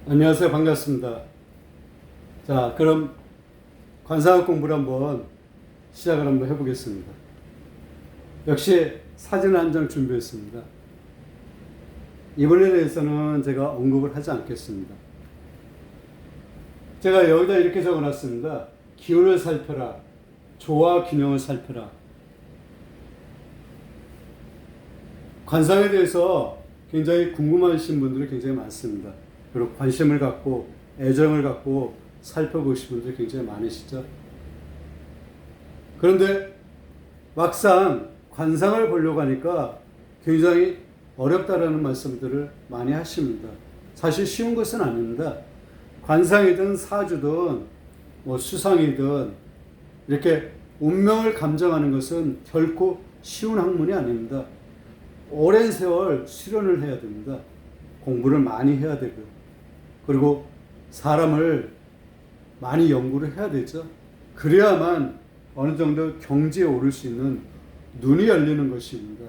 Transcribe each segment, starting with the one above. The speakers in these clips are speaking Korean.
안녕하세요. 반갑습니다. 자, 그럼 관상학 공부를 한번 시작을 한번 해보겠습니다. 역시 사진 한 장 준비했습니다. 이번에 대해서는 제가 언급을 하지 않겠습니다. 제가 여기다 이렇게 적어놨습니다. 기운을 살펴라. 조화 균형을 살펴라. 관상에 대해서 굉장히 궁금하신 분들이 굉장히 많습니다. 그리고 관심을 갖고 애정을 갖고 살펴보신 분들이 굉장히 많으시죠. 그런데 막상 관상을 보려고 하니까 굉장히 어렵다라는 말씀들을 많이 하십니다. 사실 쉬운 것은 아닙니다. 관상이든 사주든 수상이든 이렇게 운명을 감정하는 것은 결코 쉬운 학문이 아닙니다. 오랜 세월 수련을 해야 됩니다. 공부를 많이 해야 되고요. 그리고 사람을 많이 연구를 해야 되죠. 그래야만 어느 정도 경지에 오를 수 있는 눈이 열리는 것입니다.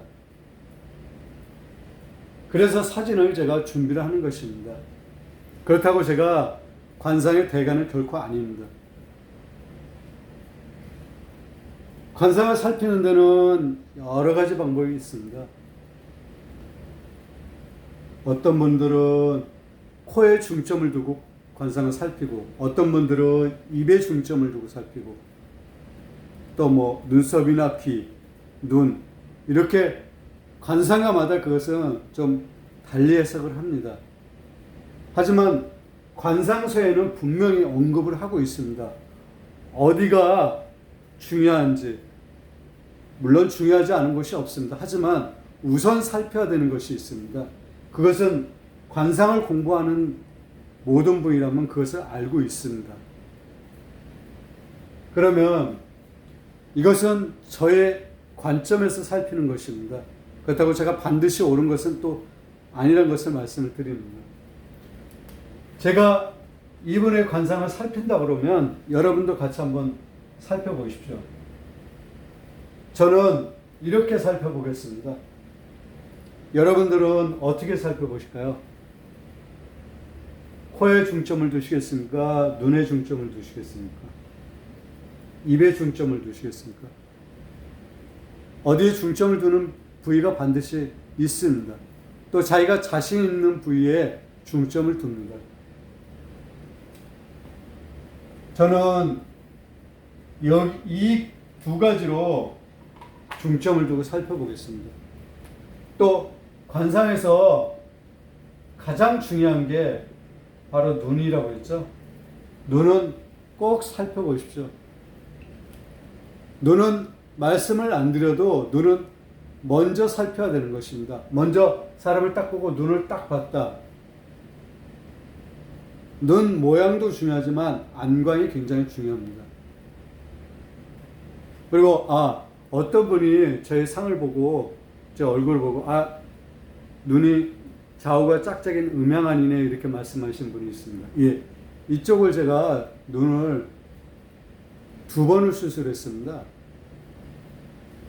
그래서 사진을 제가 준비를 하는 것입니다. 그렇다고 제가 관상의 대가는 결코 아닙니다. 관상을 살피는 데는 여러 가지 방법이 있습니다. 어떤 분들은 코에 중점을 두고 관상을 살피고, 어떤 분들은 입에 중점을 두고 살피고, 또 눈썹이나 귀, 눈, 이렇게 관상가마다 그것은 좀 달리 해석을 합니다. 하지만 관상서에는 분명히 언급을 하고 있습니다. 어디가 중요한지, 물론 중요하지 않은 것이 없습니다. 하지만 우선 살펴야 되는 것이 있습니다. 그것은 관상을 공부하는 모든 분이라면 그것을 알고 있습니다. 그러면 이것은 저의 관점에서 살피는 것입니다. 그렇다고 제가 반드시 옳은 것은 또 아니라는 것을 말씀을 드립니다. 제가 이분의 관상을 살핀다 그러면 여러분도 같이 한번 살펴보십시오. 저는 이렇게 살펴보겠습니다. 여러분들은 어떻게 살펴보실까요? 코에 중점을 두시겠습니까? 눈에 중점을 두시겠습니까? 입에 중점을 두시겠습니까? 어디에 중점을 두는 부위가 반드시 있습니다. 또 자기가 자신 있는 부위에 중점을 둡니다. 저는 이 두 가지로 중점을 두고 살펴보겠습니다. 또 관상에서 가장 중요한 게 바로 눈이라고 했죠. 눈은 꼭 살펴보십시오. 눈은 말씀을 안 드려도 눈은 먼저 살펴야 되는 것입니다. 먼저 사람을 딱 보고 눈을 딱 봤다. 눈 모양도 중요하지만 안광이 굉장히 중요합니다. 그리고 어떤 분이 저의 상을 보고 제 얼굴을 보고 눈이 좌우가 짝짝인 음양아니네 이렇게 말씀하신 분이 있습니다. 예, 이쪽을 제가 눈을 2번을 수술했습니다.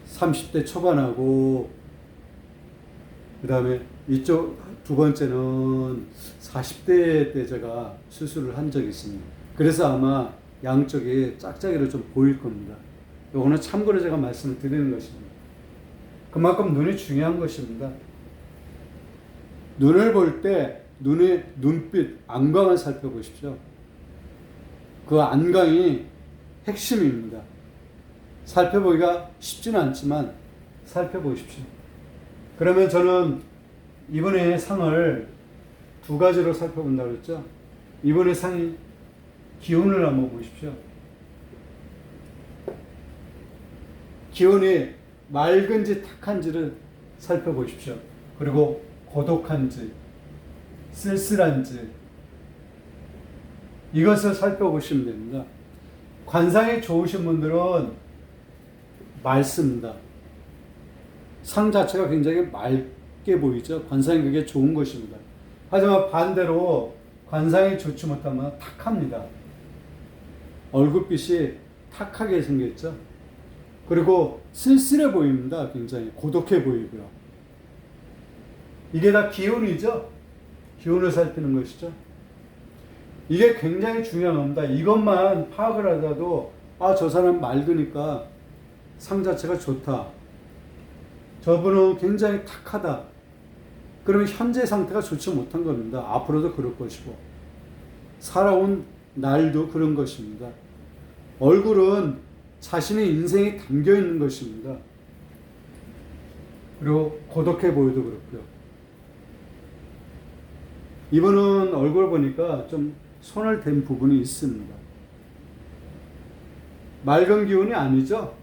30대 초반하고 그 다음에 이쪽 2번째는 40대 때 제가 수술을 한 적이 있습니다. 그래서 아마 양쪽이 짝짝이로 좀 보일 겁니다. 이거는 참고로 제가 말씀을 드리는 것입니다. 그만큼 눈이 중요한 것입니다. 눈을 볼 때 눈의 눈빛, 안광을 살펴보십시오. 그 안광이 핵심입니다. 살펴보기가 쉽지는 않지만 살펴보십시오. 그러면 저는 이번에 상을 2가지로 살펴본다고 했죠. 이번에 상이 기운을 한번 보십시오. 기운이 맑은지 탁한지를 살펴보십시오. 그리고 고독한지 쓸쓸한지 이것을 살펴보시면 됩니다. 관상이 좋으신 분들은 맑습니다. 상 자체가 굉장히 맑게 보이죠. 관상이 그게 좋은 것입니다. 하지만 반대로 관상이 좋지 못하면 탁합니다. 얼굴빛이 탁하게 생겼죠. 그리고 쓸쓸해 보입니다. 굉장히 고독해 보이고요. 이게 다 기운이죠. 기운을 살피는 것이죠. 이게 굉장히 중요한 겁니다. 이것만 파악을 하더라도 저 사람 맑으니까 상 자체가 좋다. 저분은 굉장히 탁하다. 그러면 현재 상태가 좋지 못한 겁니다. 앞으로도 그럴 것이고 살아온 날도 그런 것입니다. 얼굴은 자신의 인생이 담겨 있는 것입니다. 그리고 고독해 보여도 그렇고요. 이분은 얼굴 보니까 좀 손을 댄 부분이 있습니다. 맑은 기운이 아니죠.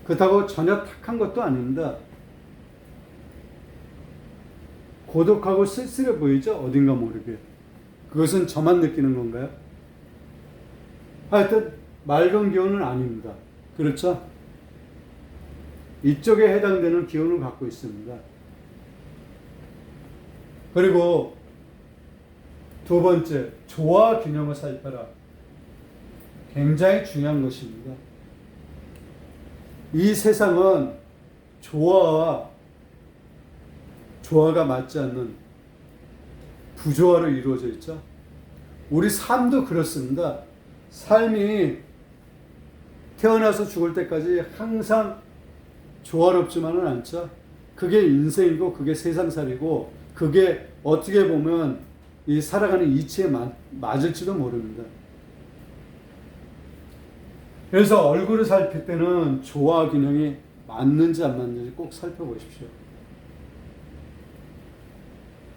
그렇다고 전혀 탁한 것도 아닙니다. 고독하고 쓸쓸해 보이죠? 어딘가 모르게. 그것은 저만 느끼는 건가요? 하여튼 맑은 기운은 아닙니다. 그렇죠? 이쪽에 해당되는 기운을 갖고 있습니다. 그리고 두 번째, 조화 균형을 살펴라. 굉장히 중요한 것입니다. 이 세상은 조화가 맞지 않는 부조화로 이루어져 있죠. 우리 삶도 그렇습니다. 삶이 태어나서 죽을 때까지 항상 조화롭지만은 않죠. 그게 인생이고 그게 세상살이고 그게 어떻게 보면 이 살아가는 이치에 맞을지도 모릅니다. 그래서 얼굴을 살필 때는 조화 균형이 맞는지 안 맞는지 꼭 살펴보십시오.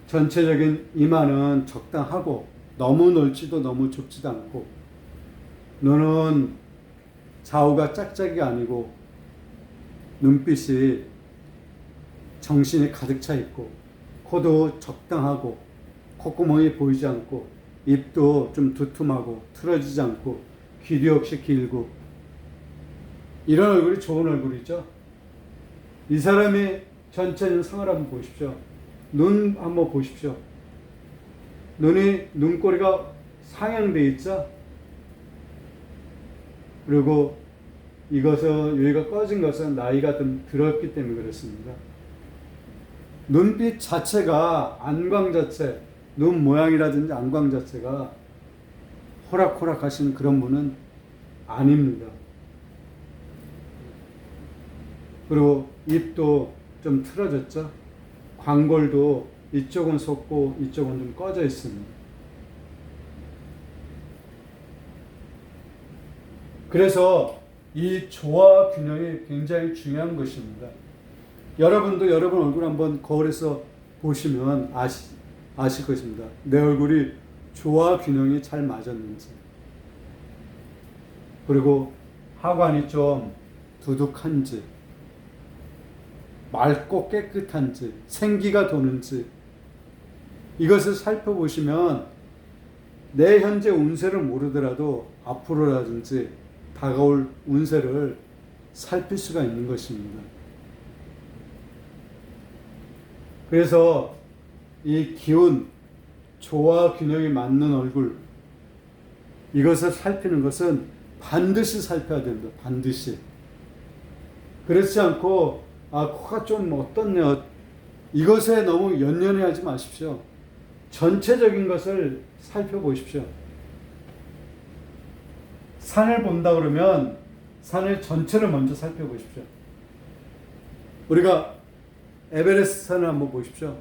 전체적인 이마는 적당하고 너무 넓지도 너무 좁지도 않고 눈은 좌우가 짝짝이가 아니고 눈빛이 정신이 가득 차 있고 코도 적당하고 콧구멍이 보이지 않고 입도 좀 두툼하고 틀어지지 않고 귀도 역시 길고 이런 얼굴이 좋은 얼굴이죠. 이 사람이 전체 인상을 한번 보십시오. 눈 한번 보십시오. 눈꼬리가 상향되어 있죠. 그리고 여기가 꺼진 것은 나이가 좀 들었기 때문에 그렇습니다. 눈빛 자체가 안광 자체, 눈 모양이라든지 안광 자체가 호락호락 하시는 그런 분은 아닙니다. 그리고 입도 좀 틀어졌죠. 광골도 이쪽은 솟고 이쪽은 좀 꺼져 있습니다. 그래서 이 조화 균형이 굉장히 중요한 것입니다. 여러분도 여러분 얼굴 한번 거울에서 보시면 아실 것입니다. 내 얼굴이 조화 균형이 잘 맞았는지. 그리고 하관이 좀 두둑한지, 맑고 깨끗한지, 생기가 도는지, 이것을 살펴보시면 내 현재 운세를 모르더라도 앞으로라든지 다가올 운세를 살필 수가 있는 것입니다. 그래서 이 기운, 조화 균형이 맞는 얼굴, 이것을 살피는 것은 반드시 살펴야 됩니다. 반드시. 그렇지 않고 코가 좀 어떻냐, 이것에 너무 연연해하지 마십시오. 전체적인 것을 살펴보십시오. 산을 본다 그러면 산을 전체를 먼저 살펴보십시오. 우리가 에베레스트 산을 한번 보십시오.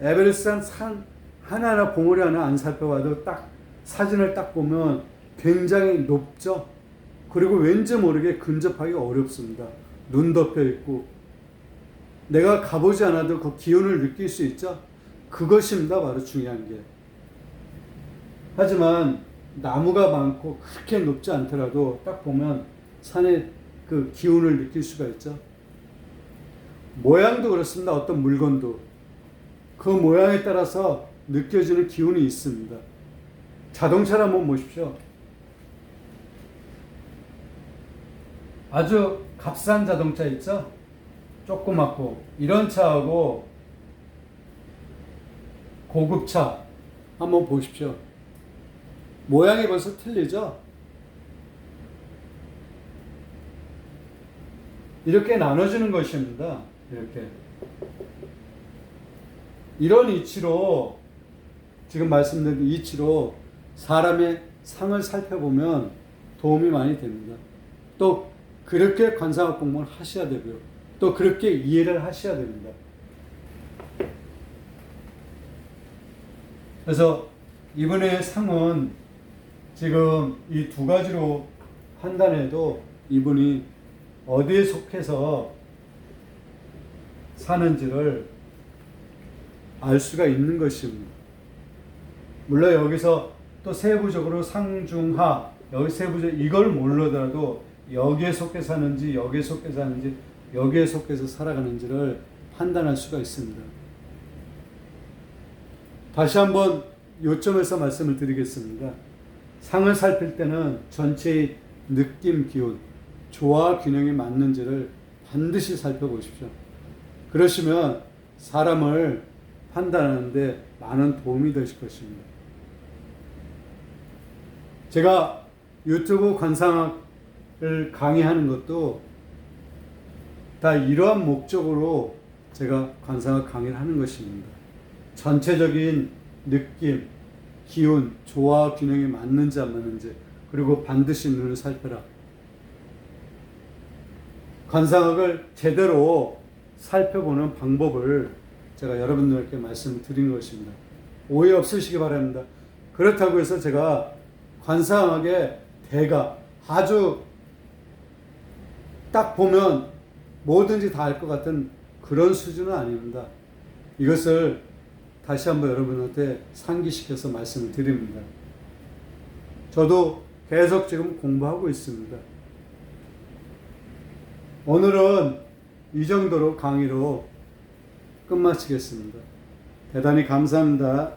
에베레스트 산 하나하나 봉우리 하나 안 살펴봐도 딱 사진을 딱 보면 굉장히 높죠. 그리고 왠지 모르게 근접하기 어렵습니다. 눈 덮여 있고 내가 가보지 않아도 그 기운을 느낄 수 있죠. 그것입니다. 바로 중요한 게. 하지만 나무가 많고 그렇게 높지 않더라도 딱 보면 산의 그 기운을 느낄 수가 있죠. 모양도 그렇습니다. 어떤 물건도 그 모양에 따라서 느껴지는 기운이 있습니다. 자동차를 한번 보십시오. 아주 값싼 자동차 있죠? 조그맣고 이런 차하고 고급차 한번 보십시오. 모양이 벌써 틀리죠? 이렇게 나눠주는 것입니다. 이렇게. 이런 이치로 지금 말씀드린 이치로 사람의 상을 살펴보면 도움이 많이 됩니다. 또 그렇게 관상학 공부를 하셔야 되고요. 또 그렇게 이해를 하셔야 됩니다. 그래서 이번에 상은 지금 이 두 가지로 판단해도 이분이 어디에 속해서 사는지를 알 수가 있는 것입니다. 물론 여기서 또 세부적으로 상중하, 여기 세부적 이걸 모르더라도 여기에 속해 사는지 여기에 속해 사는지 여기에 속해서 살아가는지를 판단할 수가 있습니다. 다시 한번 요점에서 말씀을 드리겠습니다. 상을 살필 때는 전체의 느낌, 기운, 조화, 균형이 맞는지를 반드시 살펴보십시오. 그러시면 사람을 판단하는데 많은 도움이 되실 것입니다. 제가 유튜브 관상학을 강의하는 것도 다 이러한 목적으로 제가 관상학 강의를 하는 것입니다. 전체적인 느낌, 기운, 조화, 균형이 맞는지 안 맞는지, 그리고 반드시 눈을 살펴라. 관상학을 제대로 살펴보는 방법을 제가 여러분들께 말씀을 드리는 것입니다. 오해 없으시기 바랍니다. 그렇다고 해서 제가 관상학의 대가 아주 딱 보면 뭐든지 다 알 것 같은 그런 수준은 아닙니다. 이것을 다시 한번 여러분한테 상기시켜서 말씀을 드립니다. 저도 계속 지금 공부하고 있습니다. 오늘은 이 정도로 강의로 끝마치겠습니다. 대단히 감사합니다.